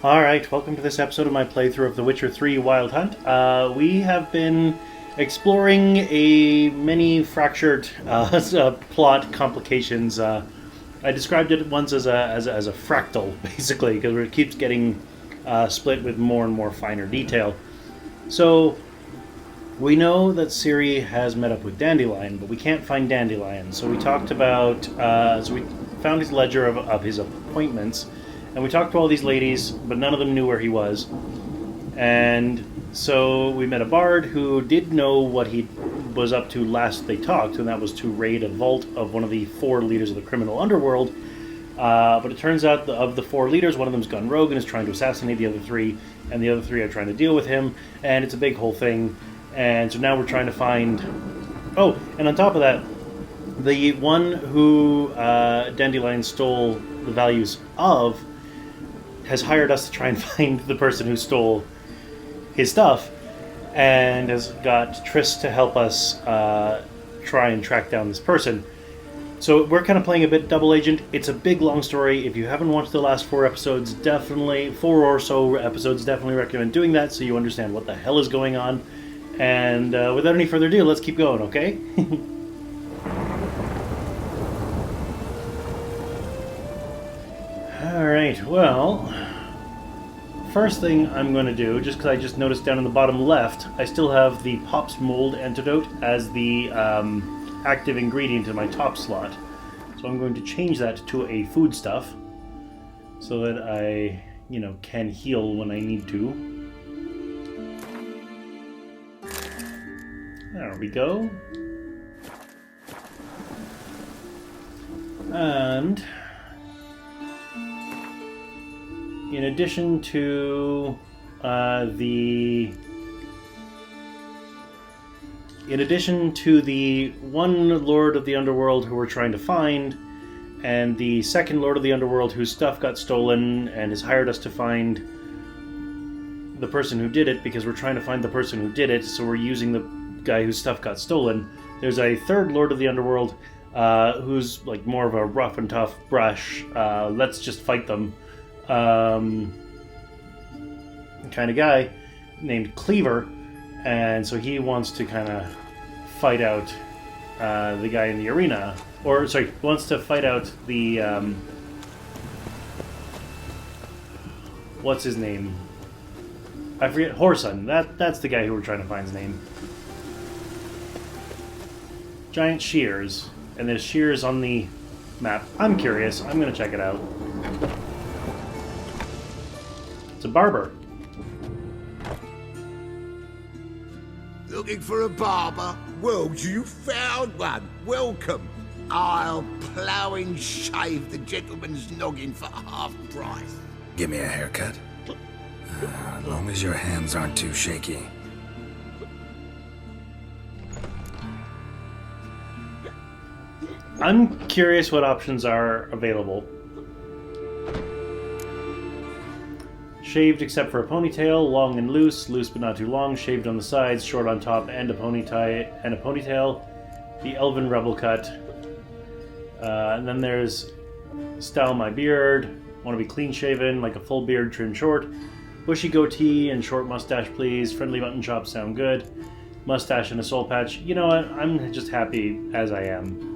Alright, welcome to this episode of my playthrough of The Witcher 3 Wild Hunt. We have been exploring a many fractured plot complications. I described it once as a fractal, basically, because it keeps getting split with more and more finer detail. So, we know that Ciri has met up with Dandelion, but we can't find Dandelion. So we talked about, so we found his ledger of his appointments, and we talked to all these ladies, but none of them knew where he was. And so we met a bard who did know what he was up to last they talked, and that was to raid a vault of one of the 4 leaders of the criminal underworld. But it turns out of the 4 leaders, one of them's gone rogue and is trying to assassinate the other 3, and the other 3 are trying to deal with him, and it's a big whole thing. And so now we're trying to find... Oh, and on top of that, the one who Dandelion stole the values of has hired us to try and find the person who stole his stuff, and has got Triss to help us try and track down this person. So we're kind of playing a bit double agent. It's a big, long story. If you haven't watched the last 4 episodes, definitely, 4 or so episodes, definitely recommend doing that so you understand what the hell is going on. And without any further ado, let's keep going, okay? Alright, well, first thing I'm going to do, just because I just noticed down in the bottom left, I still have the Pops Mold Antidote as the active ingredient in my top slot. So I'm going to change that to a foodstuff so that I, can heal when I need to. There we go. And in addition to the one Lord of the Underworld who we're trying to find, and the second Lord of the Underworld whose stuff got stolen and has hired us to find the person who did it, because we're trying to find the person who did it, so we're using the guy whose stuff got stolen. There's a third Lord of the Underworld who's like more of a rough and tough brush, let's just fight them kind of guy named Cleaver, and so he wants to kind of fight out the guy in the arena, or sorry, wants to fight out the what's his name? I forget. Whoreson. That's the guy who we're trying to find his name. Giant shears, and there's shears on the map. I'm curious. I'm going to check it out. It's a barber. Looking for a barber? Well, you found one. Welcome. I'll plough and shave the gentleman's noggin for half price. Give me a haircut. As long as your hands aren't too shaky. I'm curious what options are available. Shaved except for a ponytail, long and loose but not too long, shaved on the sides, short on top, and a ponytail. The Elven Rebel cut. And then there's style my beard. Want to be clean shaven, like a full beard trimmed short. Bushy goatee and short mustache, please. Friendly mutton chops sound good. Mustache and a soul patch. You know what? I'm just happy as I am.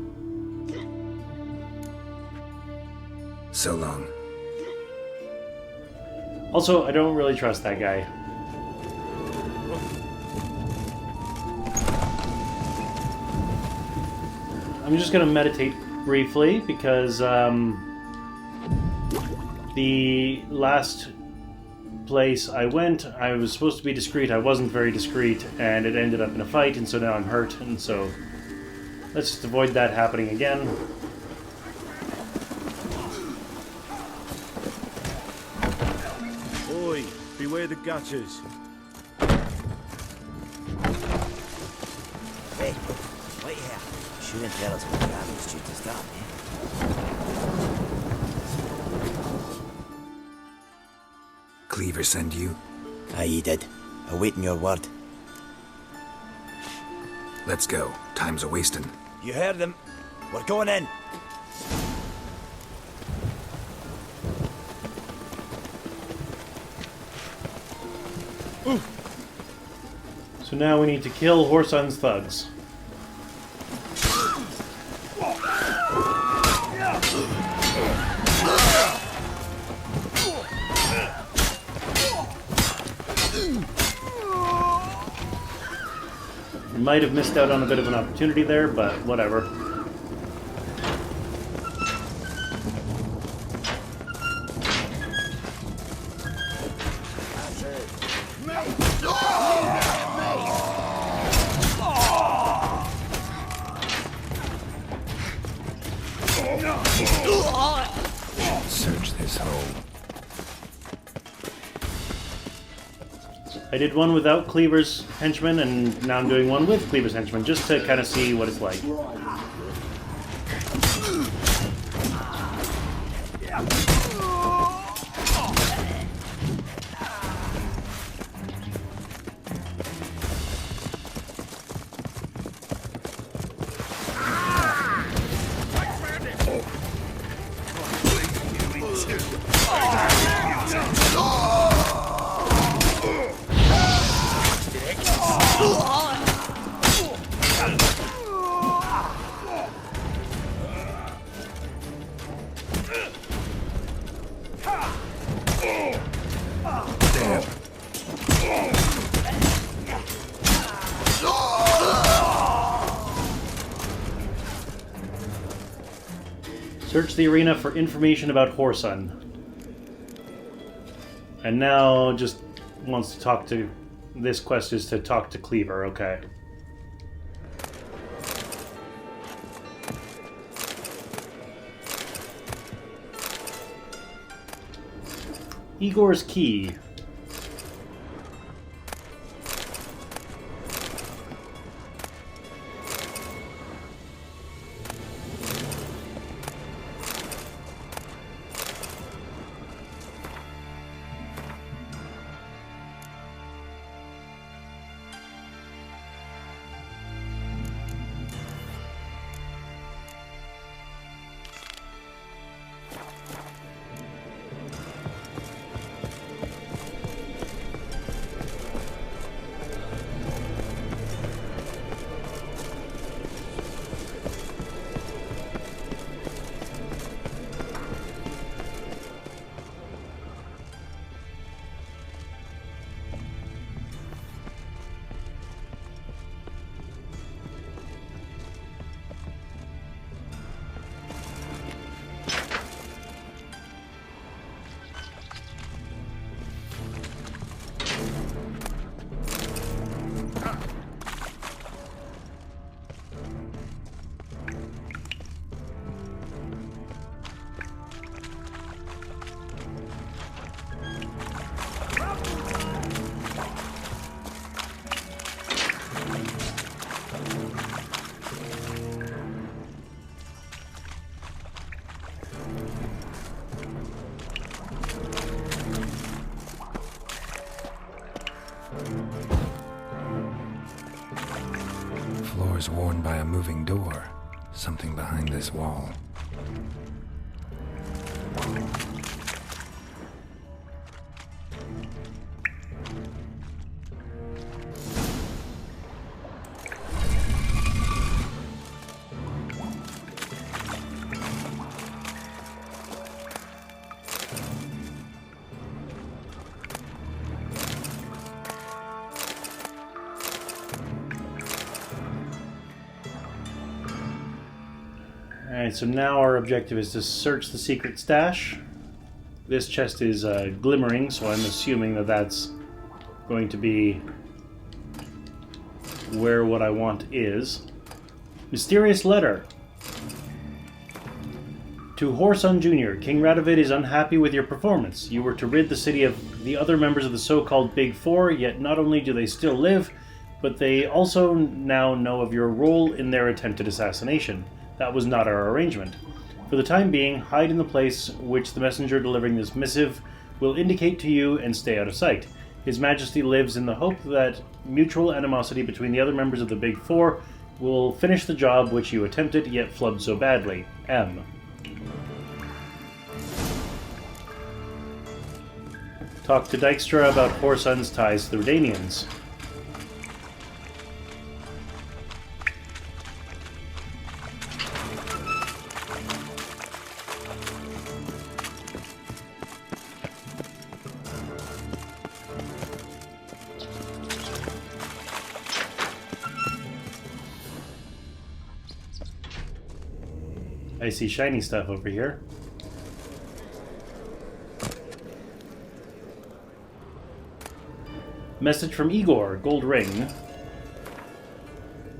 So long. Also, I don't really trust that guy. I'm just going to meditate briefly because the last place I went, I was supposed to be discreet. I wasn't very discreet, and it ended up in a fight, and so now I'm hurt, and so let's just avoid that happening again. Beware the gutters. Hey, wait here. Shouldn't tell us what damage due to stop, eh? Cleaver send you? Aye, he did. Awaiting your word. Let's go. Time's a-wasting. You heard him. We're going in. So now we need to kill Whoreson's thugs. Might have missed out on a bit of an opportunity there, but whatever. Search this hole. I did one without Cleaver's henchmen, and now I'm doing one with Cleaver's henchmen, just to kind of see what it's like. Search the arena for information about Whoreson. And now just wants to talk to... This quest is to talk to Cleaver, okay. Igor's key. Floors worn by a moving door. Something behind this wall. Alright, so now our objective is to search the secret stash. This chest is glimmering, so I'm assuming that that's going to be where what I want is. Mysterious letter. To Whoreson Jr., King Radovid is unhappy with your performance. You were to rid the city of the other members of the so-called Big Four, yet not only do they still live, but they also now know of your role in their attempted assassination. That was not our arrangement. For the time being, hide in the place which the messenger delivering this missive will indicate to you and stay out of sight. His Majesty lives in the hope that mutual animosity between the other members of the Big Four will finish the job which you attempted yet flubbed so badly. M. Talk to Dijkstra about Whoreson's ties to the Redanians. I see shiny stuff over here. Message from Igor, gold ring.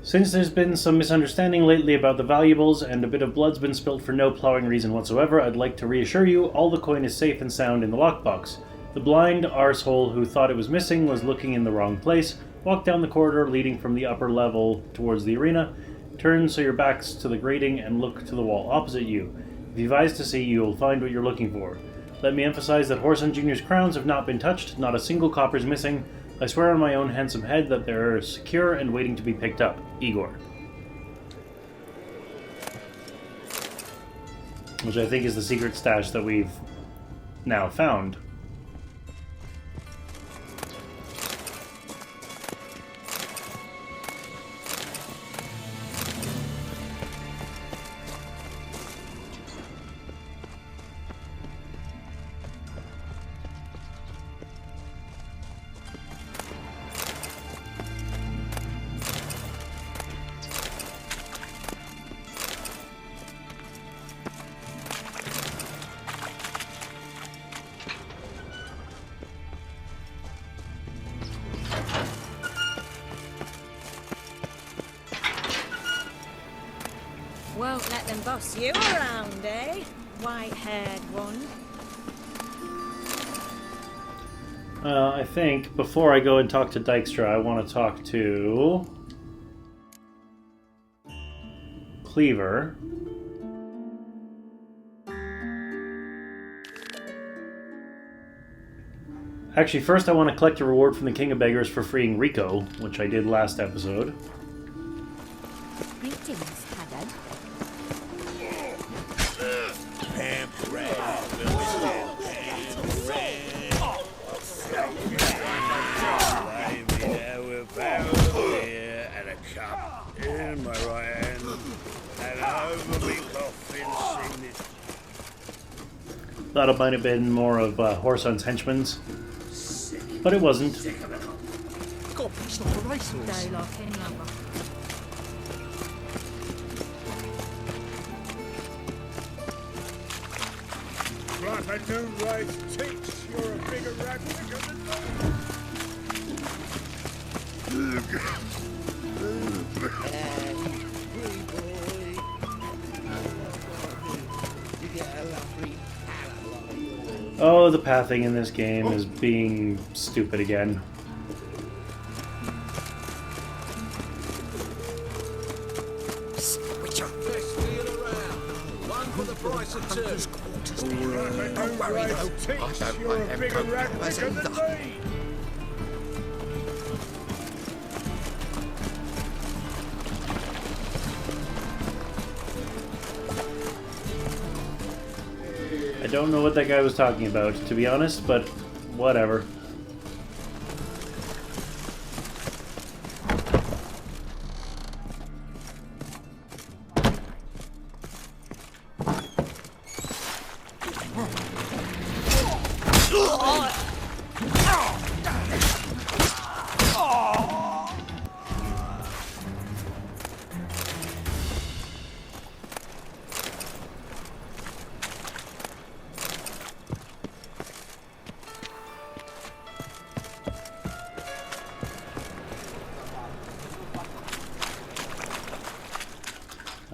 Since there's been some misunderstanding lately about the valuables and a bit of blood's been spilt for no plowing reason whatsoever, I'd like to reassure you all the coin is safe and sound in the lockbox. The blind arsehole who thought it was missing was looking in the wrong place. Walk down the corridor leading from the upper level towards the arena. Turn so your back's to the grating and look to the wall opposite you. If you've eyes to see, you'll find what you're looking for. Let me emphasize that Whoreson Jr.'s crowns have not been touched, not a single copper's missing. I swear on my own handsome head that they're secure and waiting to be picked up. Igor. Which I think is the secret stash that we've now found. Won't let them boss you around, eh? White-haired one. I think before I go and talk to Dijkstra, I want to talk to Cleaver. Actually, first I want to collect a reward from the King of Beggars for freeing Rico, which I did last episode. Greetings, Haggard. And a cup in my right hand, and over me coffin sing this. Thought it might have been more of Whoreson's henchmen's, but it wasn't. God, it's like a racehorse. Don't like any longer. Right, I don't race teach. You're a bigger ragwicker than me. Oh, the pathing in this game is being stupid again. One for the price of two. Right, I don't race teach. You're a bigger ragwicker than me. I don't know what that guy was talking about, to be honest, but whatever.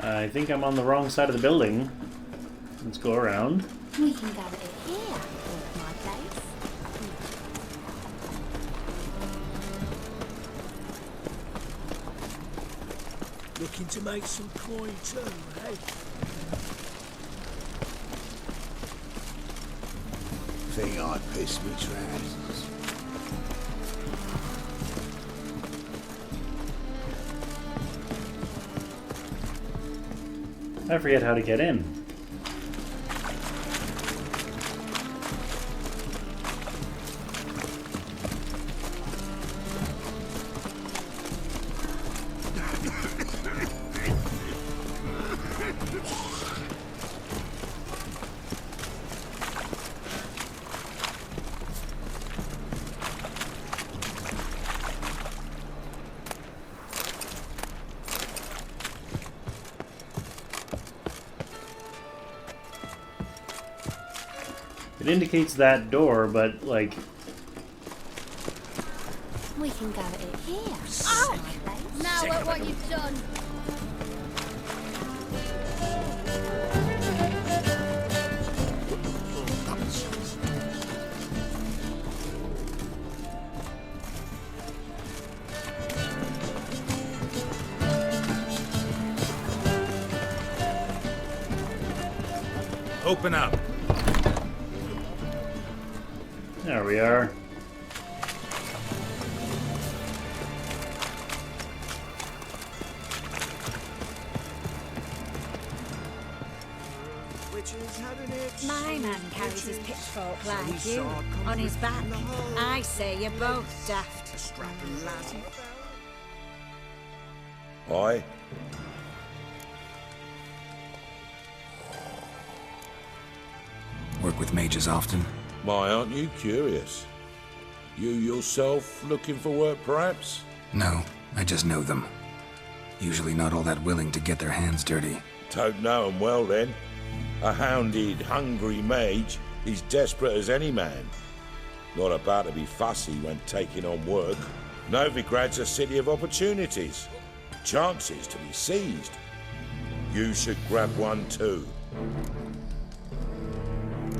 I think I'm on the wrong side of the building. Let's go around. We can gather it here, at my place. Looking to make some coin too, eh? Think I'd piss me trousers. I forget how to get in. It indicates that door, but, like... We can go at it here. Oh! Now look what you've done. Open up. There we are. My man carries his pitchfork like you, on his back. I say you're both daft. Aye. Work with mages often? Why, aren't you curious? You yourself looking for work, perhaps? No, I just know them. Usually not all that willing to get their hands dirty. Don't know 'em well, then. A hounded, hungry mage is desperate as any man. Not about to be fussy when taking on work. Novigrad's a city of opportunities. Chances to be seized. You should grab one too.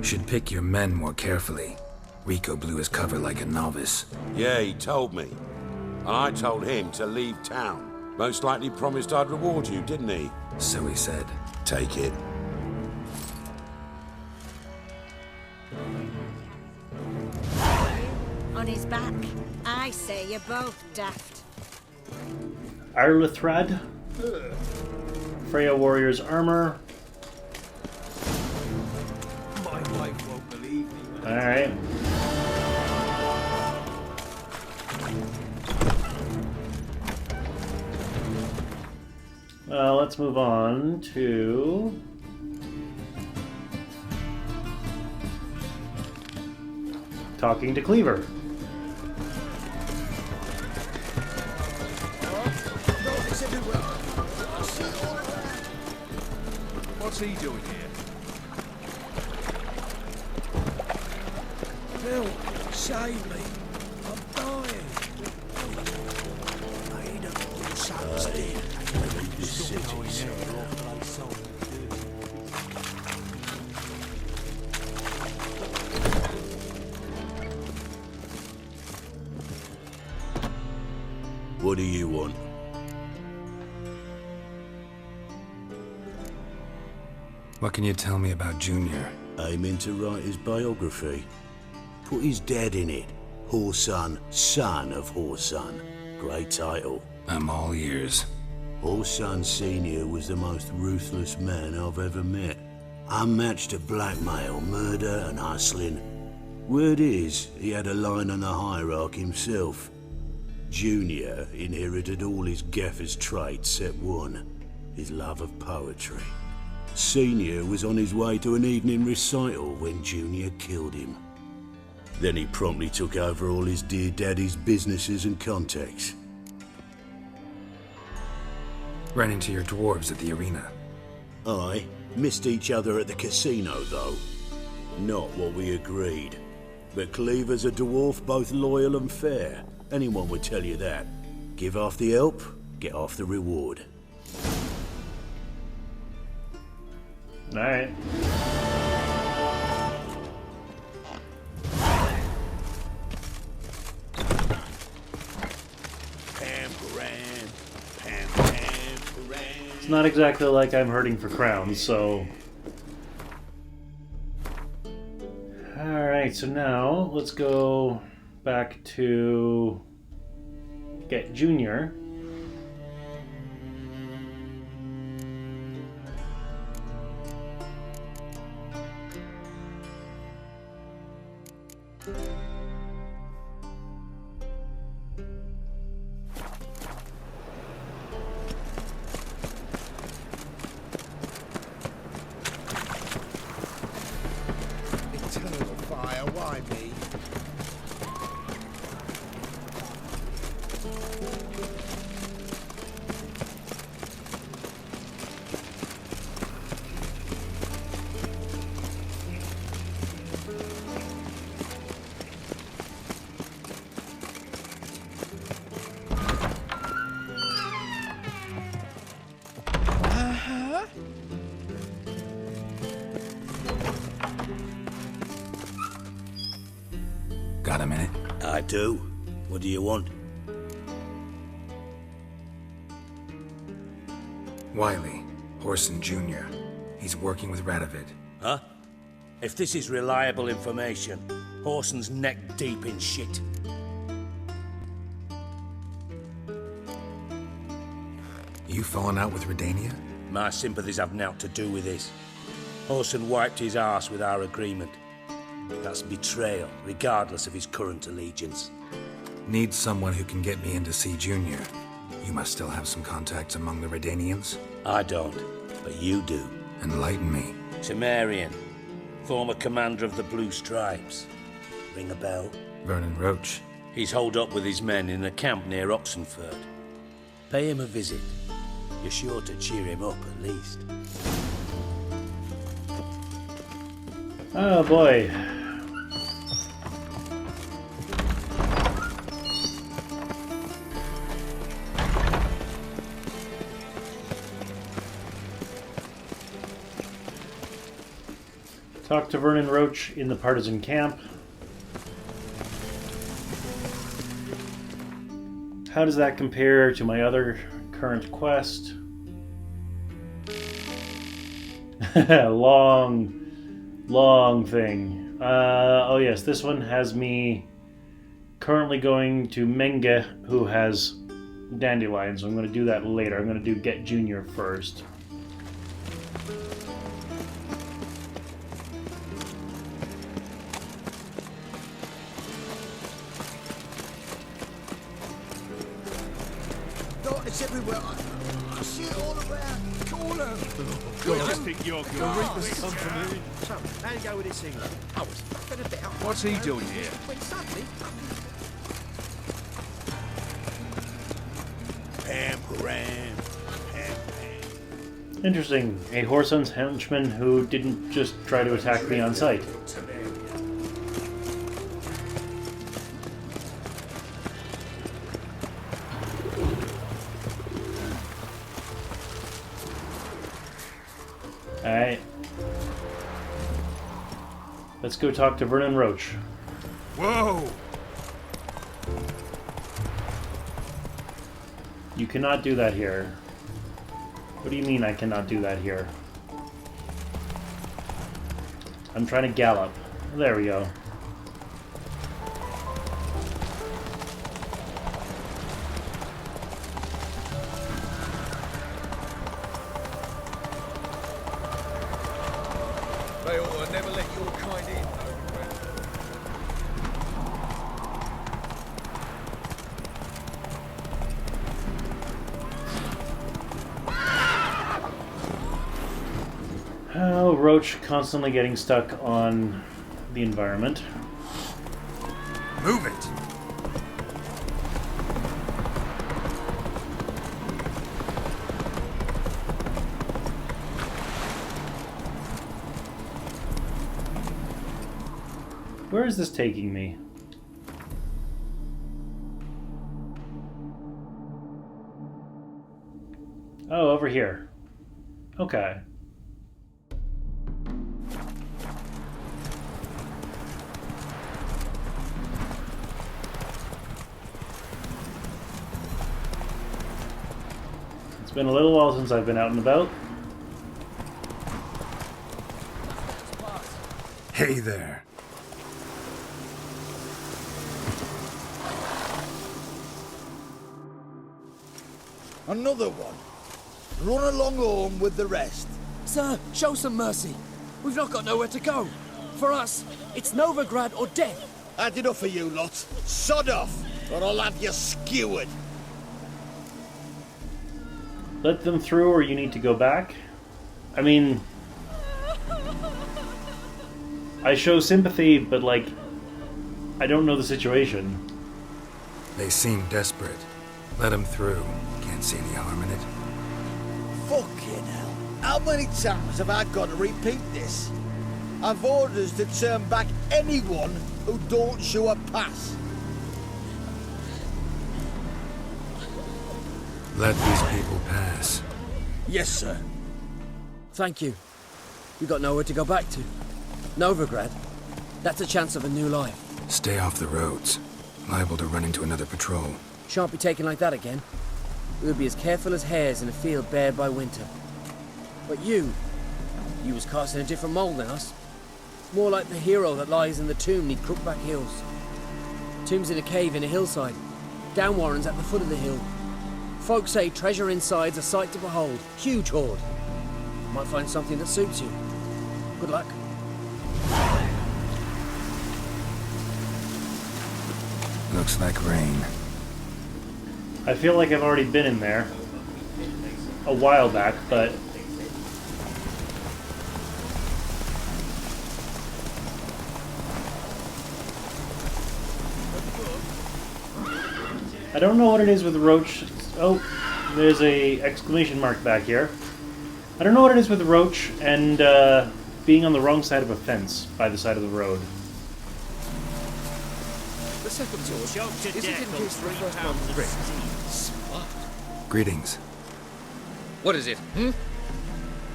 Should pick your men more carefully. Rico blew his cover like a novice. Yeah, he told me. And I told him to leave town. Most likely promised I'd reward you, didn't he? So he said. Take it. On his back. I say you're both daft. Arlethrad. Freya Warrior's armor. My wife won't believe me. Alright. Let's move on to... talking to Cleaver. What's he doing here? Help! Save me! I'm dying! Made of all son's dead. This city's What do you want? What can you tell me about Junior? Aiming to write his biography. Put his dad in it. Whoreson, son of Whoreson. Great title. I'm all ears. Whoreson Sr. was the most ruthless man I've ever met. Unmatched at blackmail, murder and hustling. Word is, he had a line on the hierarchy himself. Junior inherited all his gaffer's traits except one, his love of poetry. Senior was on his way to an evening recital when Junior killed him. Then he promptly took over all his dear daddy's businesses and contacts. Ran into your dwarves at the arena. Aye, missed each other at the casino though. Not what we agreed. But Cleaver's a dwarf both loyal and fair. Anyone would tell you that. Give half the help, get half the reward. Alright. It's not exactly like I'm hurting for crowns, so... Alright, so now let's go back to get Junior. Eternal fire, why me? Got a minute? I do. What do you want? Wiley, Whoreson Jr. He's working with Radovid. Huh? If this is reliable information, Whoreson's neck deep in shit. You fallen out with Redania? My sympathies have naught to do with this. Whoreson wiped his arse with our agreement. That's betrayal, regardless of his current allegiance. Need someone who can get me into C Jr. You must still have some contacts among the Redanians? I don't, but you do. Enlighten me. Temerian, former commander of the Blue Stripes. Ring a bell? Vernon Roach. He's holed up with his men in a camp near Oxenford. Pay him a visit. You're sure to cheer him up, at least. Oh boy. Talk to Vernon Roach in the partisan camp. How does that compare to my other current quest? long thing. Oh yes, this one has me currently going to Menge, who has dandelions. So I'm going to do that later. I'm going to do Get Junior first. It's everywhere. I see it all around. Corner. I think you're good. The Reapers come for me. So, how you go with this England? I was fucking a bit up. What's he doing here? When suddenly... Pam. Interesting. A Whoreson's henchman who didn't just try to attack me on sight. Alright. Let's go talk to Vernon Roach. Whoa! You cannot do that here. What do you mean I cannot do that here? I'm trying to gallop. There we go. They ought to never let your kind in, Novigrad. Oh, Roach constantly getting stuck on the environment. Move it! Where is this taking me? Oh, over here. Okay. It's been a little while since I've been out and about. Hey there. Another one. Run along home with the rest. Sir, show some mercy. We've not got nowhere to go. For us, it's Novigrad or death. Had enough of you lot. Sod off, or I'll have you skewered. Let them through or you need to go back? I mean... I show sympathy, but like... I don't know the situation. They seem desperate. Let them through. Can't see any harm in it. Fucking hell. How many times have I got to repeat this? I've orders to turn back anyone who don't show a pass. Let these people pass. Yes, sir. Thank you. We've got nowhere to go back to. Novigrad, that's a chance of a new life. Stay off the roads. Liable to run into another patrol. Shan't be taken like that again. We'll be as careful as hares in a field bared by winter. But you was cast in a different mould than us. More like the hero that lies in the tomb neath Crookback Hills. Tomb's in a cave in a hillside. Down Warren's at the foot of the hill. Folk say treasure inside's a sight to behold. Huge hoard. Might find something that suits you. Good luck. Looks like rain. I feel like I've already been in there a while back, but I don't know what it is with Roach. Oh, there's a exclamation mark back here. I don't know what it is with Roach and being on the wrong side of a fence by the side of the road. The second torch isn't in case the first one ripped. Greetings. What is it,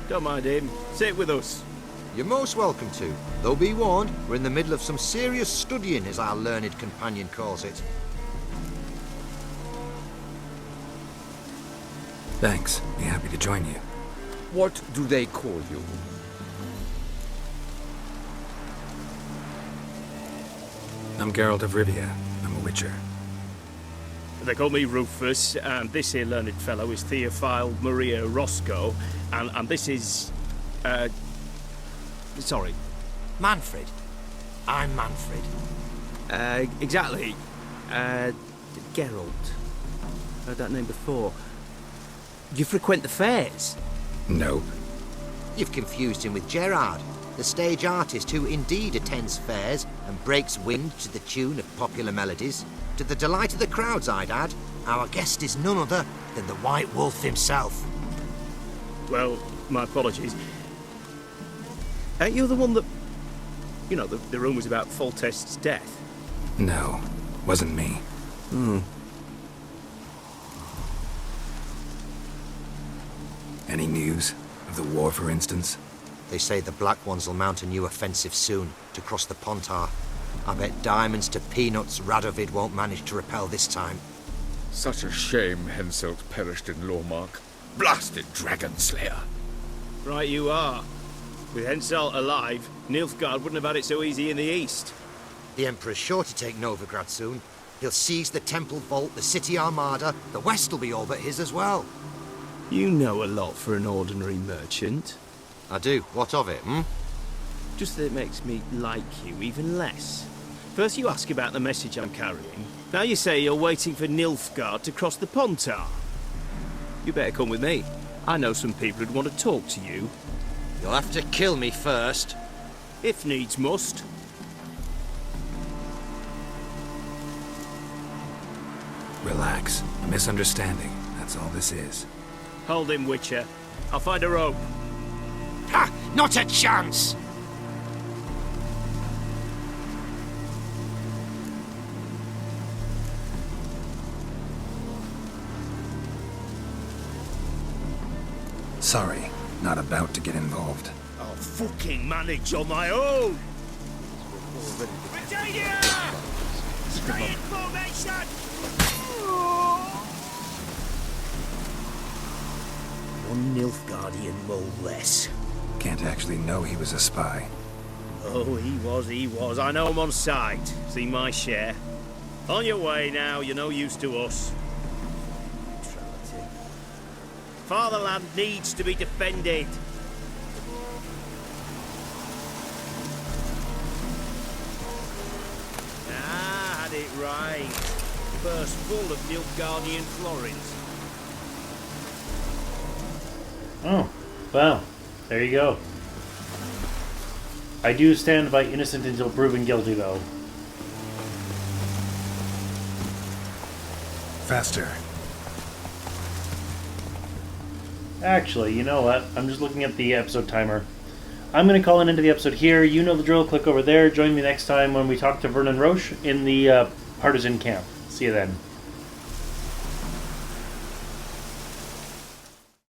Don't mind him. Sit with us. You're most welcome to. Though be warned, we're in the middle of some serious studying, as our learned companion calls it. Thanks. Be happy to join you. What do they call you? I'm Geralt of Rivia. I'm a witcher. They call me Rufus, and this here learned fellow is Theophile Maria Roscoe, and this is... sorry. Manfred. I'm Manfred. Exactly. Geralt. Heard that name before. You frequent the fairs? Nope. You've confused him with Gerard, the stage artist who indeed attends fairs and breaks wind to the tune of popular melodies. To the delight of the crowds, I'd add. Our guest is none other than the White Wolf himself. Well, my apologies. Ain't you the one that... You know, the rumours about Foltest's death? No, wasn't me. Any news? Of the war, for instance? They say the Black Ones will mount a new offensive soon to cross the Pontar. I bet diamonds to peanuts Radovid won't manage to repel this time. Such a shame Henselt perished in Lormark. Blasted dragon slayer. Right you are. With Henselt alive, Nilfgaard wouldn't have had it so easy in the east. The Emperor's sure to take Novigrad soon. He'll seize the Temple Vault, the City Armada. The West will be all but his as well. You know a lot for an ordinary merchant. I do. What of it, Just that it makes me like you even less. First you ask about the message I'm carrying. Now you say you're waiting for Nilfgaard to cross the Pontar. You better come with me. I know some people who'd want to talk to you. You'll have to kill me first. If needs must. Relax. A misunderstanding. That's all this is. Hold him, Witcher. I'll find a rope. Ha! Not a chance! Sorry, not about to get involved. I'll fucking manage on my own! Britannia! Stay in formation! One Nilfgaardian mole less. Can't actually know he was a spy. Oh, he was. I know him on sight. See my share. On your way now, you're no use to us. Fatherland needs to be defended. Ah, had it right. Purse full of Nilfgaardian florins. Oh, well, there you go. I do stand by innocent until proven guilty, though. Faster. Actually, you know what? I'm just looking at the episode timer. I'm going to call an end to the episode here. You know the drill. Click over there. Join me next time when we talk to Vernon Roche in the partisan camp. See you then.